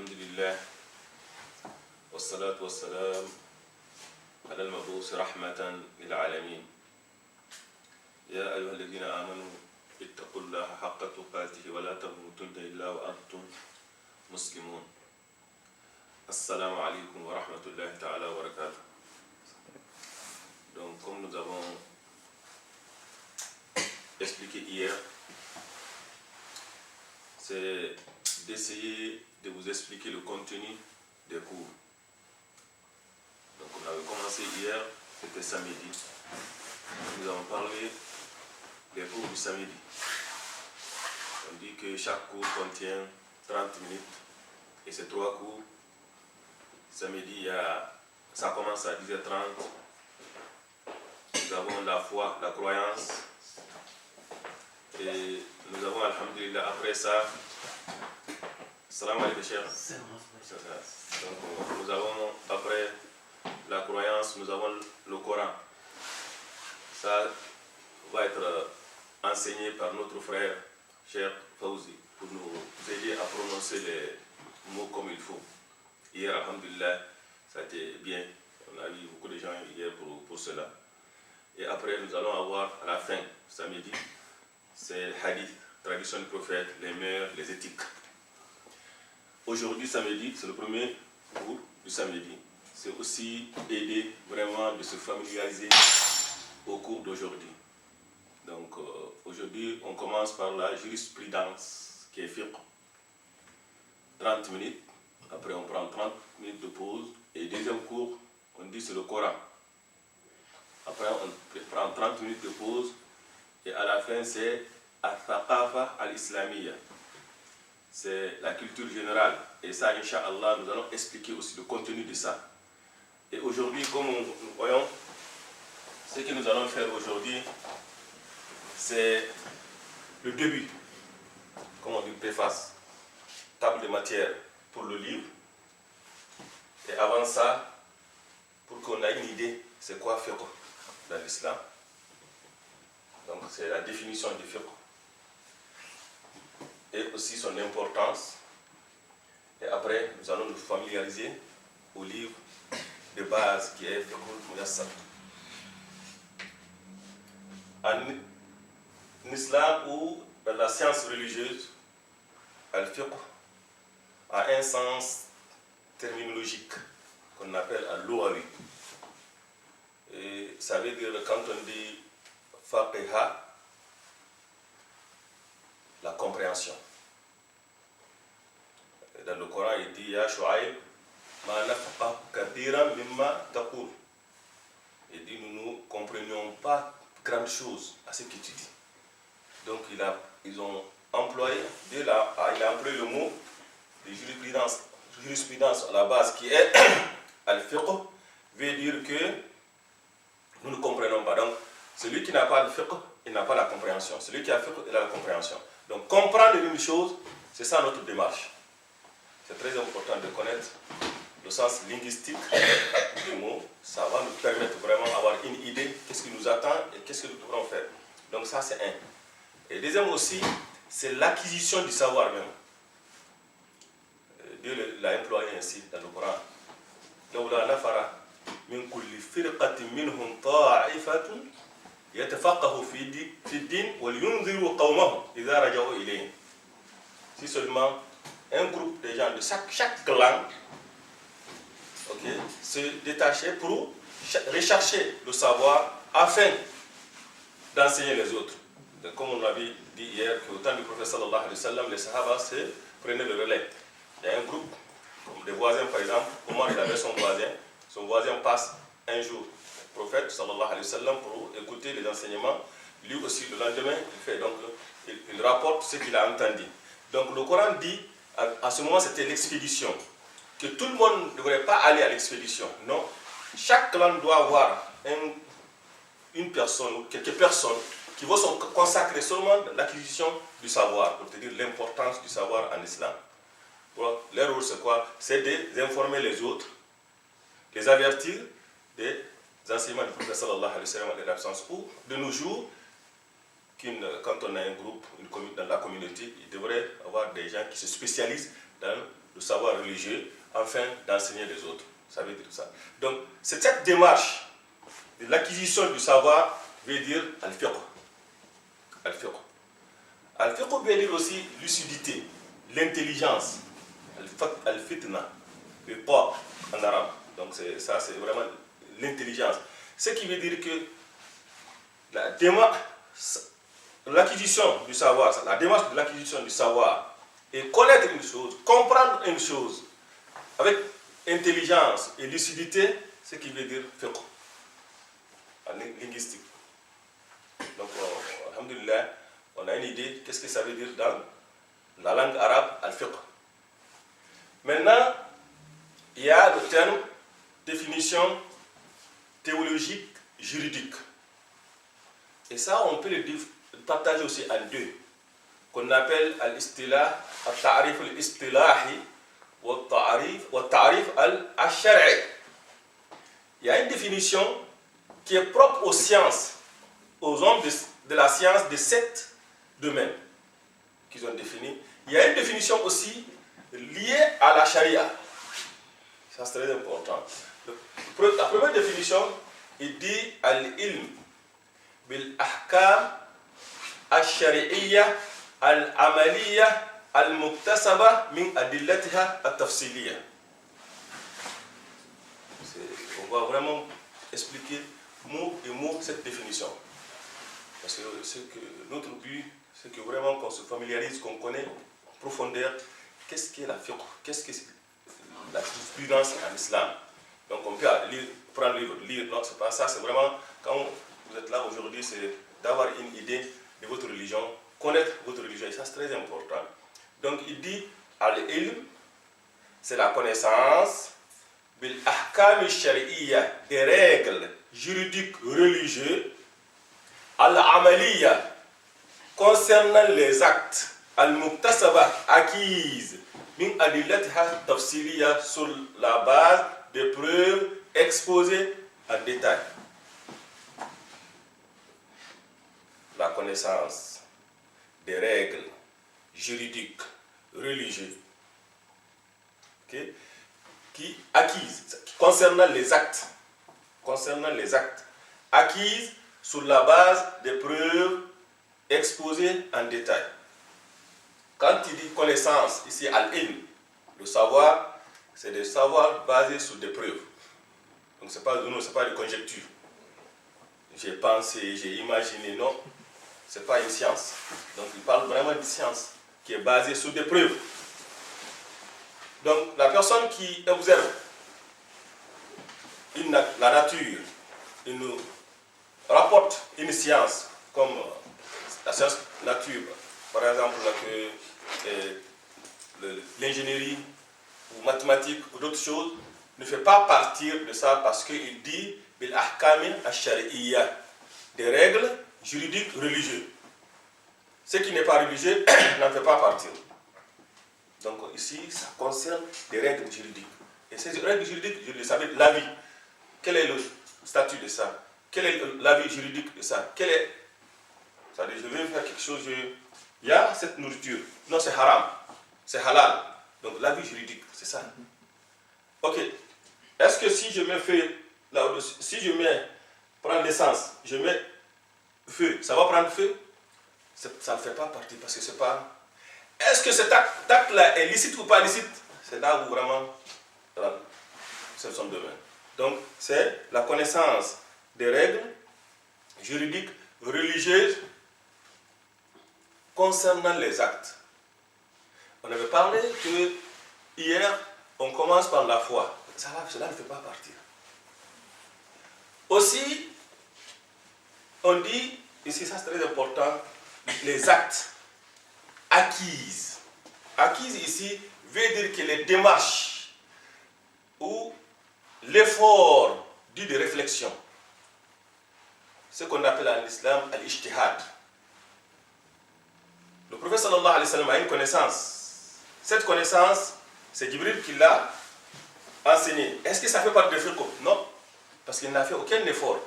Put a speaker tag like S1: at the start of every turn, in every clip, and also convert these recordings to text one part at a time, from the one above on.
S1: الحمد لله والصلاة والسلام على المبعوث رحمة للعالمين يا أيها الذين آمنوا اتقوا الله حق تقاته ولا تموتن إلا وأنتم مسلمون. Assalamu alaikum wa rahmatullahi ta'ala wa barakatuh. Donc, comme nous avons expliqué hier, c'est d'essayer de vous expliquer le contenu des cours. Donc, on avait commencé hier, c'était samedi. Nous avons parlé des cours du samedi. On dit que chaque cours contient 30 minutes et ces 3 cours. Samedi, ça commence à 10h30. Nous avons la foi, la croyance. Et nous avons, alhamdulillah, après ça, salam alaikum, cher. Donc, nous avons, après la croyance, nous avons le Coran. Ça va être enseigné par notre frère, cher Fawzi, pour nous aider à prononcer les mots comme il faut. Hier, alhamdulillah, ça a été bien. On a eu beaucoup de gens hier pour cela. Et après, nous allons avoir à la fin, samedi, c'est le hadith, tradition du prophète, les mœurs, les éthiques. Aujourd'hui, samedi, c'est le premier cours du samedi. C'est aussi aider vraiment de se familiariser au cours d'aujourd'hui. Donc, aujourd'hui, on commence par la jurisprudence, qui est fiqh. 30 minutes. Après, on prend 30 minutes de pause. Et deuxième cours, on dit c'est le Coran. Après, on prend 30 minutes de pause. Et à la fin, c'est Al-Thaqafa al-Islamiyya. C'est la culture générale. Et ça, Inch'Allah, nous allons expliquer aussi le contenu de ça. Et aujourd'hui, comme nous voyons, ce que nous allons faire aujourd'hui, c'est le début. Comme on dit, préface, table de matière pour le livre. Et avant ça, pour qu'on ait une idée, c'est quoi fiqh dans l'islam. Donc c'est la définition du fiqh. Et aussi son importance. Et après, nous allons nous familiariser au livre de base qui est Fiqh al-Muyassar. En islam ou dans la science religieuse, al-fiqh a un sens terminologique qu'on appelle al-lughawi. Et ça veut dire, quand on dit faqiha, la compréhension. Dans le Coran, il dit Ya Shu'aib, ma nafqa kathiran mimma taqul. Il dit nous ne comprenions pas grande chose à ce que tu dis. Donc ils ont employé, il a employé le mot de jurisprudence à la base qui est al-fiqh, veut dire que nous ne comprenons pas. Donc celui qui n'a pas le fiqh, il n'a pas la compréhension. Celui qui a le fiqh, il a la compréhension. Donc comprendre une chose, c'est ça notre démarche. C'est très important de connaître le sens linguistique du mot. Ça va nous permettre vraiment d'avoir une idée, qu'est-ce qui nous attend et qu'est-ce que nous devrons faire. Donc ça c'est un. Et deuxième aussi, c'est l'acquisition du savoir même. Dieu l'a employé ainsi dans le Coran. لولا نفر من كل فرقة منهم طائفة يتفقهوا في الدين ولينذروا قومهم إذا رجعوا إليهم. Si seulement un groupe de gens de chaque clan, se détachait pour rechercher le savoir afin d'enseigner les autres. Donc, comme on l'avait dit hier, qu'au temps du prophète sallallahu alayhi wa sallam, les sahaba prenaient le relais. Il y a un groupe, comme des voisins par exemple, Omar il avait son voisin passe un jour au prophète sallallahu alayhi wa sallam pour écouter les enseignements. Lui aussi le lendemain, il rapporte ce qu'il a entendu. Donc le Coran dit, à ce moment c'était l'expédition, que tout le monde ne devrait pas aller à l'expédition. Non, chaque clan doit avoir une personne ou quelques personnes qui vont se consacrer seulement à l'acquisition du savoir, pour te dire l'importance du savoir en islam. Leur rôle c'est quoi? C'est d'informer les autres, les avertir des enseignements du prophète sallallahu alayhi wa sallam et de l'absence. Ou de nos jours, quand on a un groupe, dans la communauté, il devrait y avoir des gens qui se spécialisent dans le savoir religieux afin d'enseigner les autres. Ça veut dire ça. Donc, c'est cette démarche de l'acquisition du savoir veut dire al-fiqh. Al-fiqh. Al-fiqh veut dire aussi lucidité, l'intelligence, al-fitna, le pas en arabe. Donc, ça, c'est vraiment l'intelligence. Ce qui veut dire que l'acquisition du savoir, la démarche de l'acquisition du savoir, et connaître une chose, comprendre une chose, avec intelligence et lucidité, ce qui veut dire fiqh, en linguistique. Donc, alhamdulillah, on a une idée, qu'est-ce que ça veut dire dans la langue arabe, al-fiqh. Maintenant, il y a le terme définition théologique, juridique. Et ça, on peut le partager aussi en deux, qu'on appelle al-istilah, al-ta'rif al-istilahi, al-ta'rif al-shar'i. Il y a une définition qui est propre aux sciences, aux hommes de la science de 7 domaines qu'ils ont définis. Il y a une définition aussi liée à la charia. Ça, c'est très important. La première définition, il dit al-ilm bil-ahkam al-shari'iyya al-amaliyya al-muktasaba min adillatiha al-tafsiliyya. On va vraiment expliquer mot et mot cette définition. Parce que notre but, c'est que vraiment qu'on se familiarise, qu'on connaît en profondeur qu'est-ce qu'est la fiqh, qu'est-ce que c'est la jurisprudence en islam. Donc on peut prendre le livre, lire, non, c'est pas ça, c'est vraiment, quand vous êtes là aujourd'hui, c'est d'avoir une idée de votre religion, connaître votre religion, et ça c'est très important. Donc il dit, al-ilm, c'est la connaissance, bil-ahkam al-shari'iyya, des règles juridiques religieuses, al-amaliyya, concernant les actes, al-muktasaba, acquises, min adillatiha tafsiliya, sur la base des preuves exposées en détail. La connaissance des règles juridiques, religieuses, okay, qui acquises, concernant les actes, acquises sur la base des preuves exposées en détail. Quand il dit connaissance, ici al-ilm, le savoir, c'est des savoirs basés sur des preuves. Donc ce n'est pas des conjectures. J'ai pensé, j'ai imaginé, non. Ce n'est pas une science. Donc il parle vraiment d'une science qui est basée sur des preuves. Donc la personne qui observe la nature, il nous rapporte une science comme la science nature, par exemple l'ingénierie ou mathématiques ou d'autres choses, ne fait pas partir de ça parce qu'il dit bil ahkami ash-shari'iyya, des règles juridiques religieuses. Ce qui n'est pas religieux n'en fait pas partir. Donc ici, ça concerne des règles juridiques. Et ces règles juridiques, je le savais, la vie. Quel est le statut de ça? Quel est l'avis juridique de ça? C'est-à-dire, je vais faire quelque chose, il y a cette nourriture. Non, c'est haram. C'est halal. Donc, l'avis juridique, c'est ça. Ok. Est-ce que si je mets feu là-dessus, si je prends l'essence, je mets feu, ça va prendre feu? Ça ne fait pas partie parce que c'est pas. Est-ce que cet acte-là est licite ou pas licite? C'est là où vraiment, c'est son domaine. Donc, c'est la connaissance des règles juridiques, religieuses, concernant les actes. On avait parlé que hier, on commence par la foi. Cela ne fait pas partir. Aussi, on dit, ici ça c'est très important, les actes acquises. Acquises ici veut dire que les démarches ou l'effort dit de réflexion, ce qu'on appelle en islam al-ijtihad. Le prophète sallallahu alayhi wa sallam a une connaissance. Cette connaissance, c'est Jibril qui l'a enseigné. Est-ce que ça fait partie de fiqh? Non, parce qu'il n'a fait aucun effort.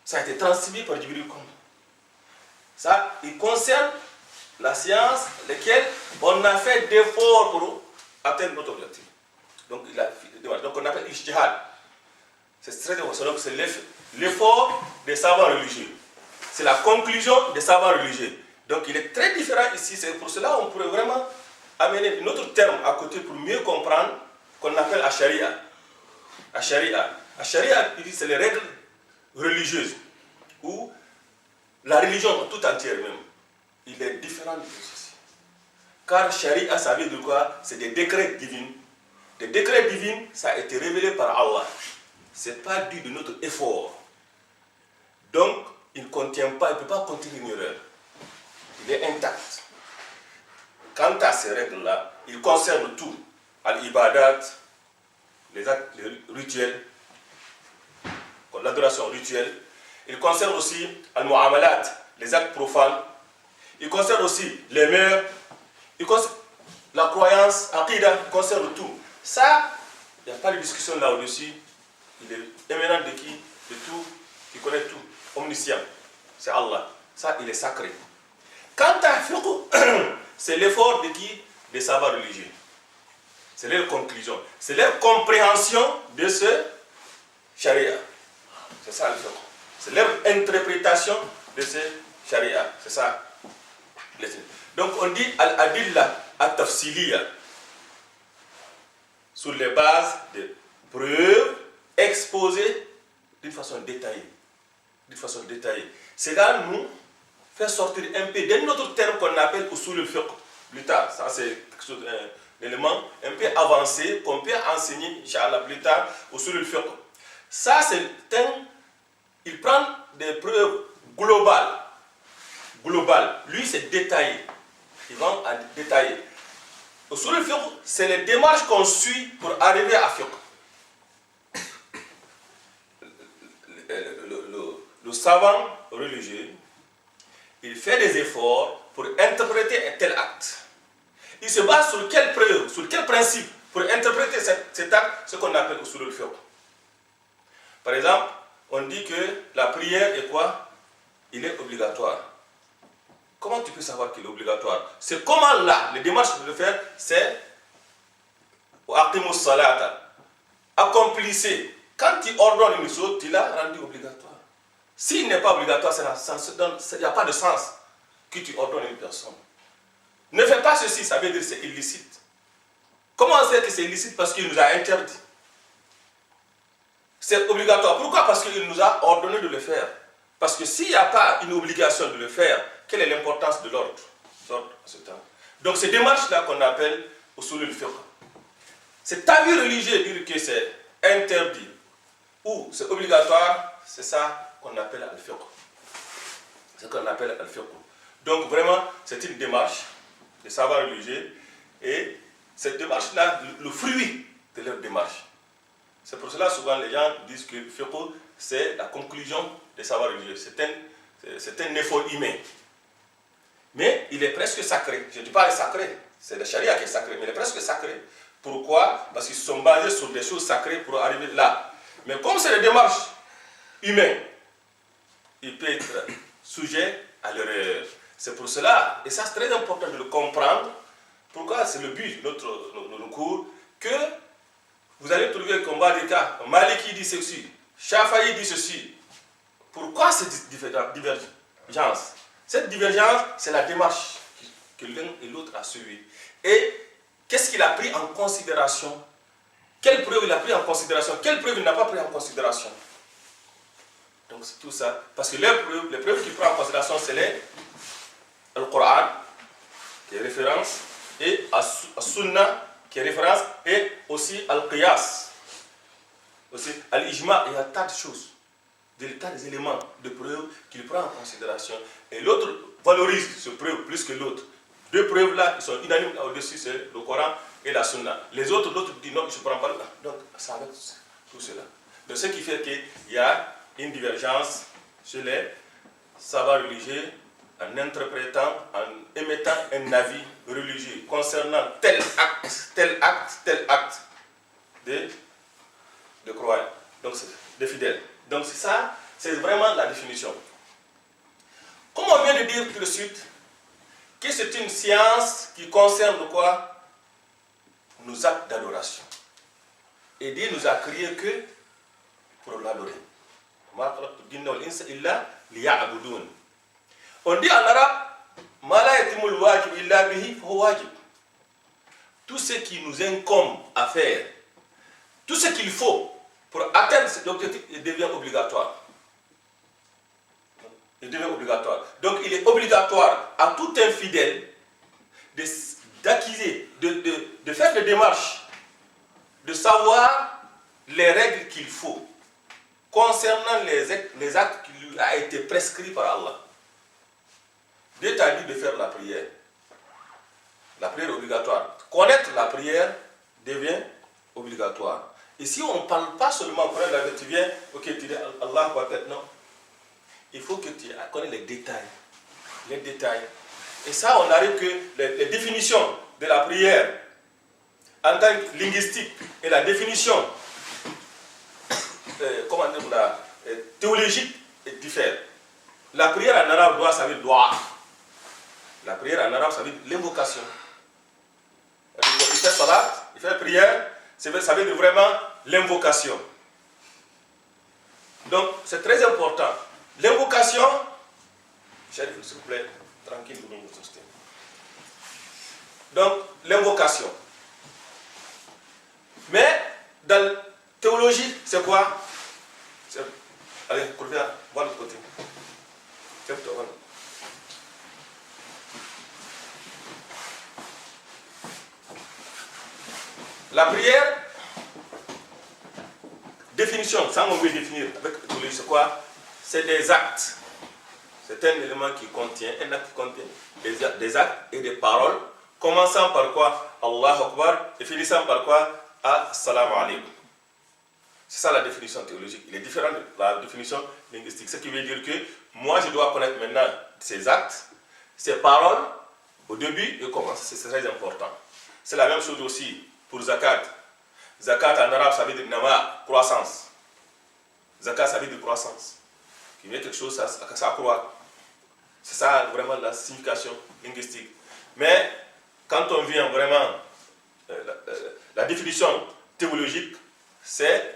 S1: Ça a été transmis par Jibril comme ça. Il concerne la science, laquelle on a fait d'efforts pour atteindre notre objectif. Donc, donc on appelle ijtihad. C'est très important. Donc, c'est l'effort des savants religieux. C'est la conclusion des savants religieux. Donc, il est très différent ici. C'est pour cela qu'on pourrait vraiment amener notre terme à côté pour mieux comprendre qu'on appelle la sharia. La sharia. La sharia, c'est les règles religieuses ou la religion tout entière même. Il est différent de ceci. Car sharia, ça veut dire quoi? C'est des décrets divins. Des décrets divins, ça a été révélé par Allah. Ce n'est pas dû de notre effort. Donc, il ne contient pas, il ne peut pas contenir une erreur. Il est intact. Quant à ces règles-là, il concerne tout. Al-ibadat, les actes rituels, l'adoration rituelle. Il concerne aussi al-mu'amalat, les actes profanes. Il concerne aussi les mœurs. Il concerne la croyance, aqidah, il concerne tout. Ça, il n'y a pas de discussion là au-dessus. Il est éminent de qui? De tout, qui connaît tout, omniscient. C'est Allah. Ça, il est sacré. Quant à fiqh, c'est l'effort de qui? Des savants religieux. C'est leur conclusion. C'est leur compréhension de ce charia. C'est ça le fiqh. C'est leur interprétation de ce charia. C'est ça. Donc on dit al-adilla at-tafsiliya sur les bases de preuves exposées d'une façon détaillée. D'une façon détaillée. C'est là nous faire sortir un peu d'un autre terme qu'on appelle usul al-fiqh. Plus tard, ça c'est un élément un peu avancé qu'on peut enseigner, Inch'Allah, plus tard, usul al-fiqh. Ça c'est il prend des preuves globales. Lui c'est détaillé. Il va en détailler. Usul al-fiqh, c'est les démarches qu'on suit pour arriver à fiqh. Le savant religieux, il fait des efforts pour interpréter un tel acte. Il se base sur quelle preuve, sur quel principe pour interpréter cet acte, ce qu'on appelle usul al-fiqh. Par exemple, on dit que la prière est quoi? Il est obligatoire. Comment tu peux savoir qu'il est obligatoire? C'est comment là, les démarches de le faire, c'est aqimus salata. Accomplissez. Quand tu ordonnes une chose, tu l'as rendu obligatoire. S'il n'est pas obligatoire, il n'y a pas de sens que tu ordonnes une personne. Ne fais pas ceci, ça veut dire que c'est illicite. Comment on sait que c'est illicite? Parce qu'il nous a interdit. C'est obligatoire. Pourquoi? Parce qu'il nous a ordonné de le faire. Parce que s'il n'y a pas une obligation de le faire, quelle est l'importance de l'ordre à ce temps? Donc ces démarches-là qu'on appelle usul al-fiqh. Cet avis religieux dire que c'est interdit ou c'est obligatoire, c'est ça qu'on appelle al-fiqh. C'est ce qu'on appelle al-fiqh. Donc vraiment, c'est une démarche des savants religieux et cette démarche-là, le fruit de leur démarche. C'est pour cela souvent les gens disent que le fiqh, c'est la conclusion des savants religieux. C'est un effort humain. Mais il est presque sacré. Je ne dis pas sacré, c'est la charia qui est sacrée, mais il est presque sacré. Pourquoi? Parce qu'ils sont basés sur des choses sacrées pour arriver là. Mais comme c'est des démarches humaines, il peut être sujet à l'erreur. C'est pour cela, et ça c'est très important de le comprendre, pourquoi c'est le but de notre cours, que vous allez trouver qu'on va des cas, Maliki dit ceci, Shafi'i dit ceci. Pourquoi cette divergence? Cette divergence, c'est la démarche que l'un et l'autre a suivie. Et qu'est-ce qu'il a pris en considération? Quelle preuve il a pris en considération? Quelle preuve il n'a pas pris en considération? Donc c'est tout ça. Parce que les preuves qu'il prend en considération, c'est le Coran, qui est référence, et As-Sunnah, qui est référence, et aussi Al-Qiyas, aussi Al-Ijma. Il y a tas de choses, des tas d'éléments de preuves qu'il prend en considération. Et l'autre valorise ce preuve plus que l'autre. Deux preuves là, ils sont unanimes là au-dessus, c'est le Coran et la Sunna. Les autres, l'autre dit non, je ne prends pas là. Donc, ça avec tout cela. Donc, ce qui fait qu'il y a une divergence chez les savants religieux en interprétant, en émettant un avis religieux concernant tel acte de croyants, donc de fidèles. Donc c'est ça, c'est vraiment la définition. Comme on vient de dire tout de suite, que c'est une science qui concerne quoi? nos actes d'adoration. Et Dieu nous a créés que pour l'adorer. On dit en arabe, tout ce qui nous incombe à faire, tout ce qu'il faut pour atteindre cet objectif, il devient obligatoire. Il devient obligatoire. Donc il est obligatoire à tout infidèle d'acquiser, de faire des démarches, de savoir les règles qu'il faut concernant les actes qui lui a été prescrits par Allah. Dieu t'a dit de faire la prière. La prière est obligatoire. Connaître la prière devient obligatoire. Ici, on ne parle pas seulement, tu viens, ok, tu dis Allah, non. Il faut que tu connaisses les détails. Les détails. Et ça, on arrive que les définitions de la prière en tant que linguistique et la définition théologique diffèrent. La prière en arabe ça veut dire doigt. La prière en arabe, ça veut dire l'invocation. Il fait salat, il fait prière, ça veut dire vraiment l'invocation. Donc, c'est très important. L'invocation, s'il vous plaît, tranquille, vous nous soutenez. Donc, l'invocation. Mais, dans la théologie, c'est quoi? Allez, reviens, va de l'autre côté. La prière, définition, ça on veut définir avec la théologie, c'est quoi? C'est des actes. C'est un élément qui contient, un acte qui contient des actes et des paroles, commençant par quoi? Allahu Akbar, et finissant par quoi? Assalamu alaikum. C'est ça la définition théologique. Il est différent de la définition linguistique. Ce qui veut dire que moi, je dois connaître maintenant ces actes, ces paroles, au début et comment. C'est très important. C'est la même chose aussi pour zakat. Zakat en arabe, ça veut dire nama, croissance. Zakat, ça veut dire croissance. Qui veut quelque chose, ça croît. C'est ça vraiment la signification linguistique. Mais quand on vient vraiment, la définition théologique, c'est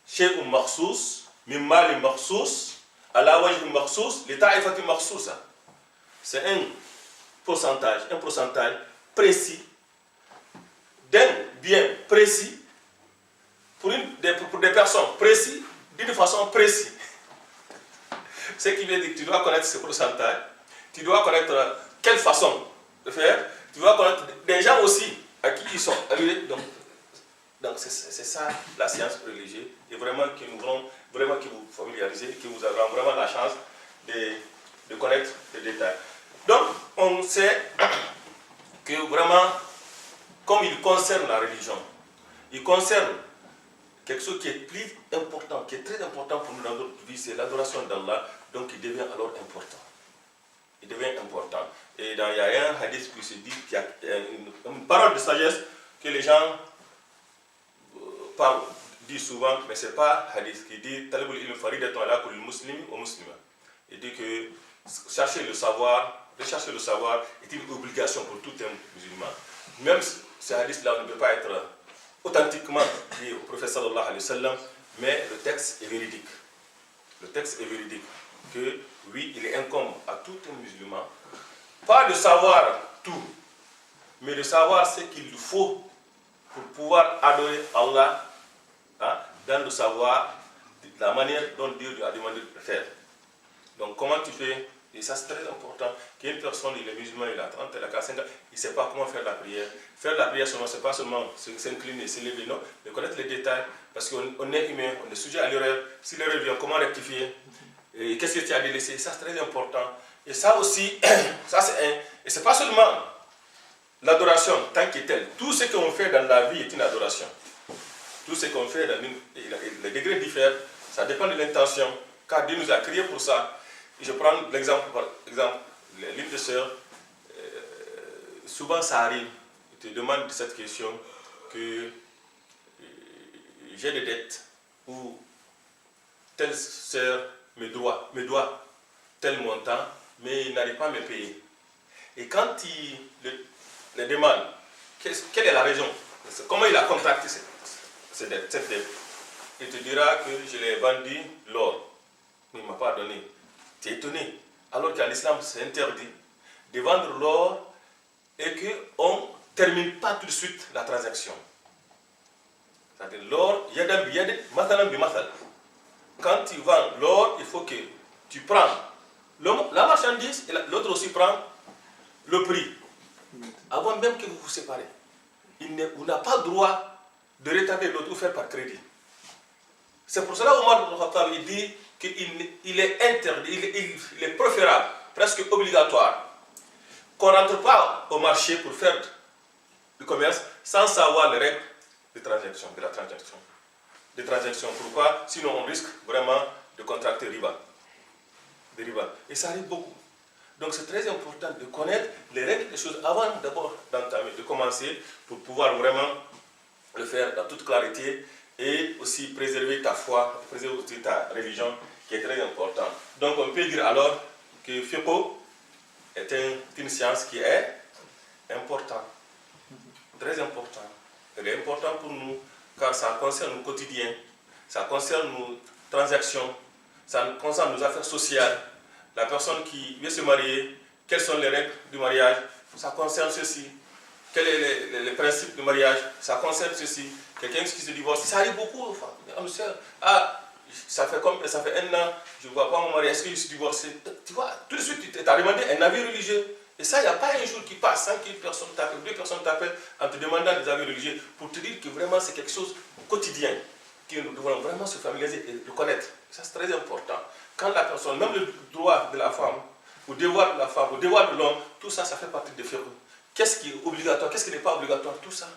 S1: شيء مخصوص من مال مخصوص على وجه مخصوص لطائفة مخصوصة. C'est un pourcentage précis d'un bien précis pour des personnes précises d'une façon précise. Ce qui veut dire que tu dois connaître ce pourcentage, tu dois connaître quelle façon de faire, tu dois connaître des gens aussi à qui ils sont arrivés. Donc c'est ça la science religieuse et vraiment qui vous familiarisez, qui vous rend vraiment la chance de connaître les détails. Donc on sait que vraiment, comme il concerne la religion, il concerne quelque chose qui est plus important, qui est très important pour nous dans notre vie, c'est l'adoration d'Allah, donc il devient alors important. Il devient important. Et il y a un hadith qui se dit qu'il y a une parole de sagesse que les gens dit souvent, mais ce n'est pas hadith qui dit Talibul ilm faridatun ala kulli muslim wa muslima. Il dit que rechercher le savoir est une obligation pour tout un musulman. Même ce hadith-là ne peut pas être authentiquement dit au prophète sallallahu alayhi wa sallam, mais le texte est véridique. Le texte est véridique. Que oui, il incombe à tout un musulman, pas de savoir tout, mais de savoir ce qu'il faut pour pouvoir adorer Allah, dans le savoir, la manière dont Dieu lui a demandé de faire. Donc comment tu fais? Et ça c'est très important. Qu'une personne, il est musulman, il a 30, il a 45 ans, il ne sait pas comment faire la prière. Faire la prière seulement, ce n'est pas seulement s'incliner, s'élever, non, mais connaître les détails, parce qu'on est humain, on est sujet à l'erreur. Si l'erreur vient, comment rectifier? Et qu'est-ce que tu as délaissé? Ça c'est très important. Et ça aussi, ça c'est et c'est pas seulement l'adoration tant que telle. Tout ce qu'on fait dans la vie est une adoration. Tout ce qu'on fait, les degrés diffèrent, ça dépend de l'intention, car Dieu nous a créés pour ça. Et je prends l'exemple, par exemple, l'une des sœurs, souvent ça arrive, je te demande cette question, que j'ai des dettes, ou telle sœur me doit tel montant, mais il n'arrive pas à me payer. Et quand il le demande, quelle est la raison? comment il a contracté cette dette? Il te dira que je l'ai vendu l'or, mais il ne m'a pas donné. Tu es étonné, alors qu'en islam c'est interdit de vendre l'or et qu'on ne termine pas tout de suite la transaction. C'est-à-dire l'or, quand tu vends l'or, il faut que tu prends la marchandise et l'autre aussi prend le prix. Avant même que vous vous séparez. Vous n'avez pas le droit de retarder l'autre ou faire par crédit. C'est pour cela qu'Omar ibn Khattab il dit qu'il est interdit, il est préférable, presque obligatoire, qu'on ne rentre pas au marché pour faire du commerce sans savoir les règles de la transaction. Pourquoi? Sinon on risque vraiment de contracter des riba. Et ça arrive beaucoup. Donc c'est très important de connaître les règles des choses avant d'abord d'entamer, de commencer, pour pouvoir vraiment le faire dans toute clarité et aussi préserver ta foi, préserver aussi ta religion qui est très important. Donc on peut dire alors que fiqh est une science qui est importante, très importante. Elle est importante pour nous car ça concerne nos quotidiens, ça concerne nos transactions, ça concerne nos affaires sociales. La personne qui veut se marier, quelles sont les règles du mariage? Ça concerne ceci. Quels sont les principes du mariage? Ça concerne ceci. Quelqu'un qui se divorce, ça arrive beaucoup. Enfin, ça fait un an, je ne vois pas mon mari, est-ce qu'il se divorce? Tu vois, tout de suite, tu as demandé un avis religieux. Et ça, il n'y a pas un jour qui passe sans qu'une personne t'appelle, deux personnes t'appellent en te demandant des avis religieux pour te dire que vraiment c'est quelque chose de quotidien, que nous devons vraiment se familiariser et le connaître. Ça, c'est très important. Quand la personne, même le droit de la femme, ou devoir de la femme, ou devoir de l'homme, tout ça, ça fait partie des fiqh. Qu'est-ce qui est obligatoire, qu'est-ce qui n'est pas obligatoire, tout ça.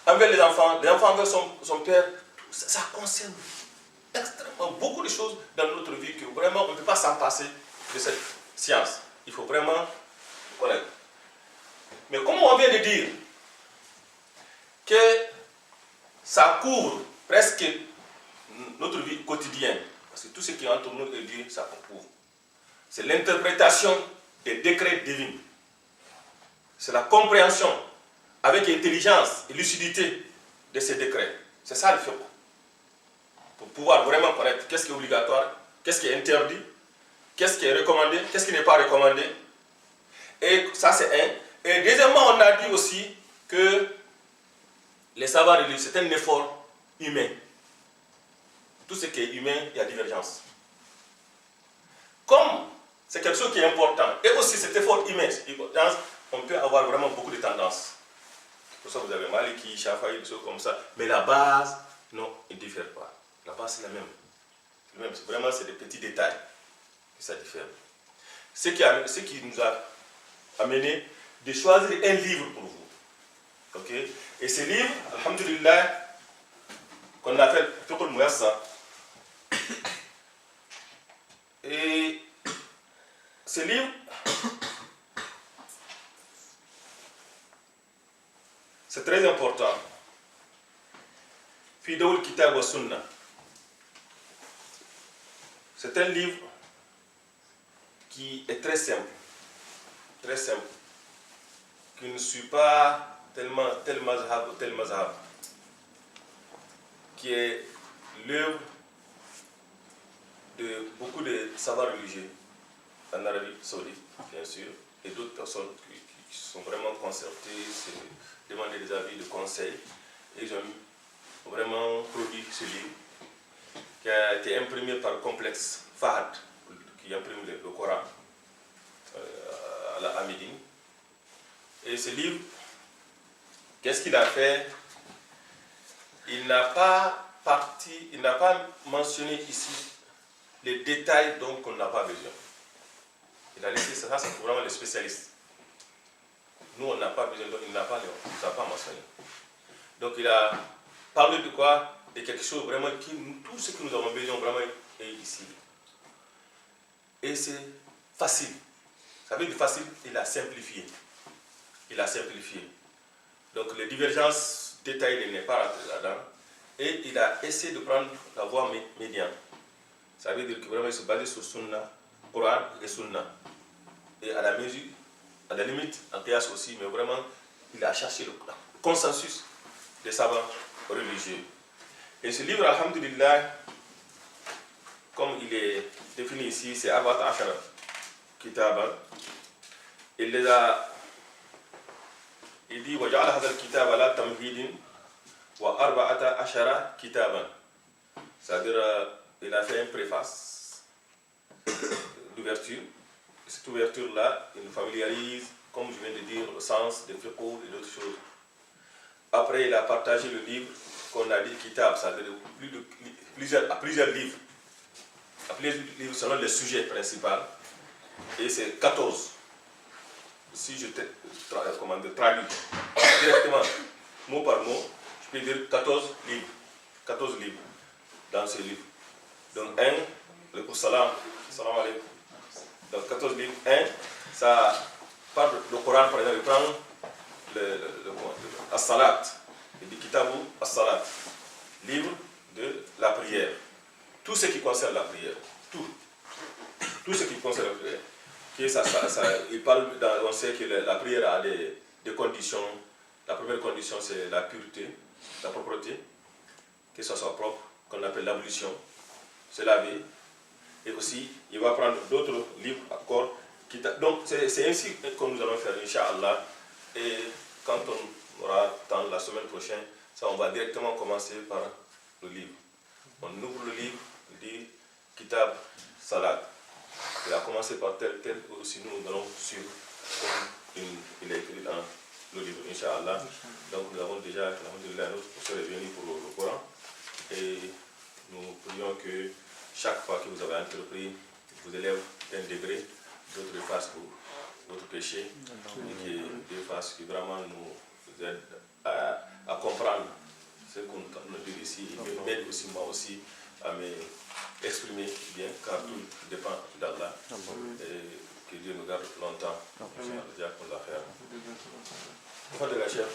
S1: Envers les enfants envers son père, ça concerne extrêmement beaucoup de choses dans notre vie que vraiment on ne peut pas s'en passer de cette science. Il faut vraiment connaître. Mais comme on vient de dire que ça couvre presque notre vie quotidienne, parce que tout ce qui entoure nous et Dieu, ça couvre. C'est l'interprétation des décrets divins. C'est la compréhension avec intelligence et lucidité de ces décrets. C'est ça le fiqh. Pour pouvoir vraiment connaître qu'est-ce qui est obligatoire, qu'est-ce qui est interdit, qu'est-ce qui est recommandé, qu'est-ce qui n'est pas recommandé. Et ça c'est un. Et deuxièmement, on a dit aussi que les savoirs religieux, c'est un effort humain. Tout ce qui est humain, il y a divergence. Comme c'est quelque chose qui est important, et aussi cet effort humain, on peut avoir vraiment beaucoup de tendances. Pour ça, vous avez Maliki, Shafi'i, des choses comme ça. Mais la base, non, il ne diffère pas. La base, c'est la même. Vraiment, c'est des petits détails que ça diffère. Ce qui nous a amené de choisir un livre pour vous. Okay? Et ce livre, alhamdulillah, qu'on appelle Fiqh al-Muyassar. Et ce livre, c'est très important. Fidaoul Kitab wa Sunnah. C'est un livre qui est très simple, qui ne suit pas tellement tel mazhab ou tel mazhab, qui est l'œuvre de beaucoup de savoirs religieux en Arabie Saoudite, bien sûr, et d'autres personnes qui sont vraiment concertées, se demander des avis, de conseils, et ils ont vraiment produit ce livre qui a été imprimé par le complexe Fahad, qui imprime le Coran à Médine. Et ce livre, qu'est-ce qu'il a fait? Il n'a pas mentionné ici les détails dont on n'a pas besoin. Il a laissé ça, c'est pour vraiment les spécialistes. Nous, on n'a pas besoin, donc il n'a pas mentionné. Donc il a parlé de quoi? De quelque chose vraiment tout ce que nous avons besoin vraiment est ici. Et c'est facile. Ça veut dire facile, il a simplifié. Donc les divergences détaillées, il n'est pas rentré là-dedans. Et il a essayé de prendre la voie médiane. Ça veut dire que vraiment il se basait sur Sunna, Coran et Sunna. Et à la limite, en Qiyas aussi, mais vraiment, il a cherché le consensus des savants religieux. Et ce livre, alhamdulillah, comme il est défini ici, c'est Arba'at Ashara Kitaban. Il dit وَجَعَلَ هَذَا الْكِتَابَ عَلَى تَمْهِيدٍ وَأَرْبَعَةَ عَشَرَ كِتَابًا. C'est-à-dire, il a fait une préface d'ouverture. Cette ouverture-là, il nous familiarise, comme je viens de dire, le sens des fiqh et d'autres choses. Après, il a partagé le livre qu'on a dit kitab, c'est-à-dire plusieurs livres. À plusieurs livres selon les sujets principaux. Et c'est 14. Si je traduis directement, mot par mot, je peux dire 14 livres. 14 livres dans ce livre. Donc, le salam alaikum. Donc, 14 livres. Ça parle le Coran, par exemple, il prend le As-Salat. Il dit Kitabu As-Salat. Livre de la prière. Tout ce qui concerne la prière. Tout ce qui concerne la prière. Il parle, on sait que la prière a des conditions. La première condition, c'est la pureté, la propreté, que ça soit propre, qu'on appelle l'ablution, se laver. Et aussi, il va prendre d'autres livres encore. Donc, c'est ainsi que nous allons faire, Inch'Allah. Et quand on aura temps la semaine prochaine, on va directement commencer par le livre. On ouvre le livre, il dit Kitab Salat. Il a commencé par tel aussi nous allons suivre comme il est écrit dans le livre, Inch'Allah. Donc nous avons déjà, alhamdulillah, notre professeur est venu pour le Coran. Et nous prions que chaque fois que vous avez entrepris, vous élève d'un degré, d'autres fassent votre péché, et que Dieu fasse que vraiment nous aide à comprendre ce qu'on nous dit ici, et m'aide aussi moi aussi à m'exprimer bien, car tout dépend d'Allah. Et que Dieu nous garde longtemps. Inch'Allah, pour la faire.